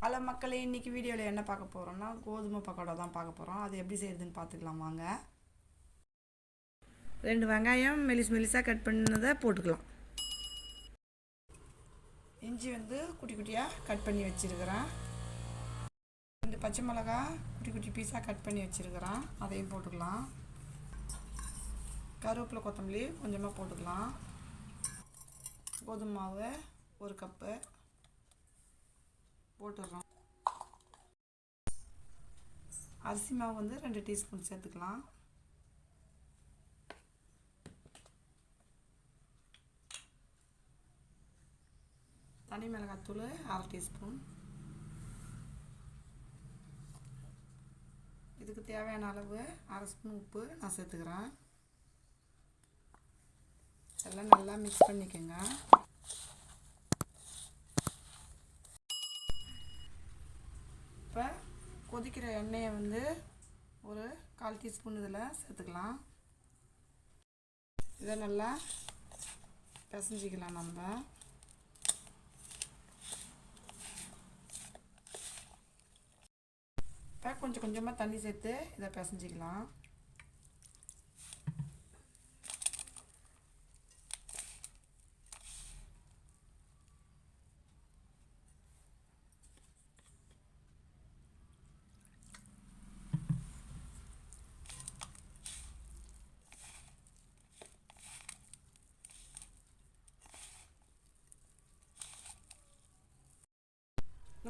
Hello மக்களே, இன்றைக்கி வீடியோவில் என்ன பார்க்க போகிறோம்னா கோதுமை பக்கோடா தான் பார்க்க போகிறோம். அது எப்படி செய்யுதுன்னு பார்த்துக்கலாம் வாங்க. 2 வெங்காயம் மெலிசாக கட் பண்ணதை போட்டுக்கலாம். இஞ்சி குட்டி குட்டியாக கட் பண்ணி வச்சுருக்கிறேன். 2 பச்சை மிளகா குட்டி பீஸாக கட் பண்ணி வச்சுருக்கிறேன், அதையும் போட்டுக்கலாம். கருவேப்பிலை கொத்தமல்லி கொஞ்சமாக போட்டுக்கலாம். கோதுமை மாவு 1 கப்பு போட்டுடுறோம். அரிசி மாவு 2 டீஸ்பூன் சேர்த்துக்கலாம். தனி மிளகாத்தூள் 1/2 டீஸ்பூன். இதுக்கு தேவையான அளவு 1/2 ஸ்பூன் உப்பு நான் சேர்த்துக்கிறேன். எல்லாம் நல்லா மிக்ஸ் பண்ணிக்கோங்க. இப்போ கொதிக்கிற எண்ணெயை ஒரு 1/4 டீஸ்பூன் இதில் சேர்த்துக்கலாம். இதை நல்லா பிசைஞ்சிக்கலாம். நம்ம இப்போ கொஞ்சம் கொஞ்சமாக தண்ணி சேர்த்து இதை பிசைஞ்சிக்கலாம்.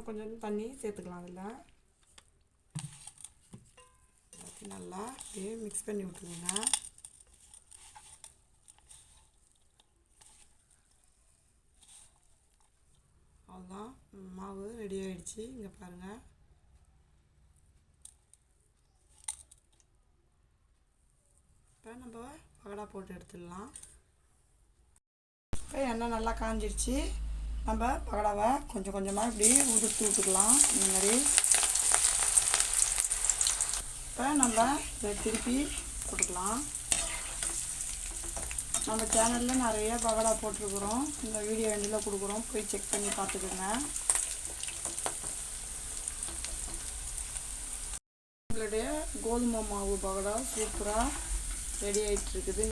கொஞ்சம் தண்ணி சேர்த்துக்கலாம். அதில் நல்லா அப்படியே மிக்ஸ் பண்ணி விட்டுருங்க. அவ்வளோதான், மாவு ரெடி ஆகிடுச்சு. இங்கே பாருங்கள். இப்போ நம்ம பகடா போட்டு எடுத்துடலாம். இப்போ எண்ணெய் நல்லா காஞ்சிடுச்சு. நம்ம பகடாவை கொஞ்சம் கொஞ்சமாக இப்படி உதுத்து விட்டுக்கலாம். இந்த மாதிரி இப்போ நம்ம இதை திருப்பி போட்டுக்கலாம். நம்ம சேனலில் நிறைய பகடா போட்டிருக்குறோம். இந்த வீடியோ எண்டில் கொடுக்குறோம், போய் செக் பண்ணி பார்த்துக்கோங்க. உங்களுடைய கோதுமை மாவு பகடா சூப்பராக ரெடி ஆகிட்டுருக்குது.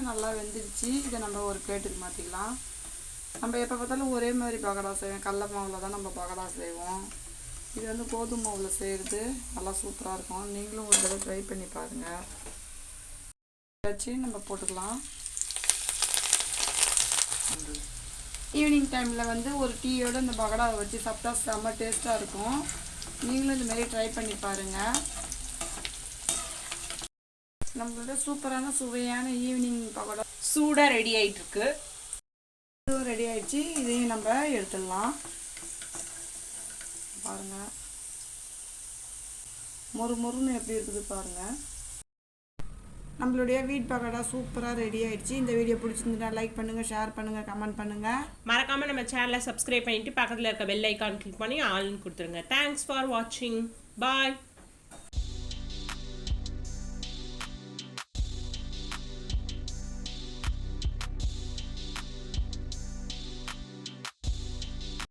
நல்லா வெந்துடுச்சு. இதை நம்ம ஒரு பிளேட்டுக்கு மாற்றிக்கலாம். நம்ம எப்போ பார்த்தாலும் ஒரே மாதிரி பகடா செய்வோம். கடல மாவில் தான் நம்ம பகடா செய்வோம். இது கோதுமை மாவில் செய்கிறது நல்லா சூப்பராக இருக்கும். நீங்களும் ஒரு தடவை ட்ரை பண்ணி பாருங்கள். வச்சு நம்ம போட்டுக்கலாம். ஈவினிங் டைமில் ஒரு டீயோடு இந்த பகடாவை வச்சு சாப்பிட்டா செம்ம டேஸ்ட்டாக இருக்கும். நீங்களும் இதுமாரி ட்ரை பண்ணி பாருங்கள். நம்மளோட சூப்பரான சுவையான ஈவினிங் பகோடா சூடாக ரெடி ஆகிட்டுருக்கு. ரெடி ஆகிடுச்சு. இதையும் நம்ம எடுத்துடலாம். பாருங்கள், மொறுன்னு எப்படி இருக்குது பாருங்கள். நம்மளுடைய வீட் பகோடா சூப்பராக ரெடி ஆகிடுச்சு. இந்த வீடியோ பிடிச்சிருந்துட்டா லைக் பண்ணுங்கள், ஷேர் பண்ணுங்கள், கமெண்ட் பண்ணுங்கள். மறக்காமல் நம்ம சேனலை சப்ஸ்கிரைப் பண்ணிவிட்டு பக்கத்தில் இருக்க பெல் ஐக்கான் கிளிக் பண்ணி ஆல்னு கொடுத்துருங்க. தேங்க்ஸ் ஃபார் வாட்சிங். பாய்.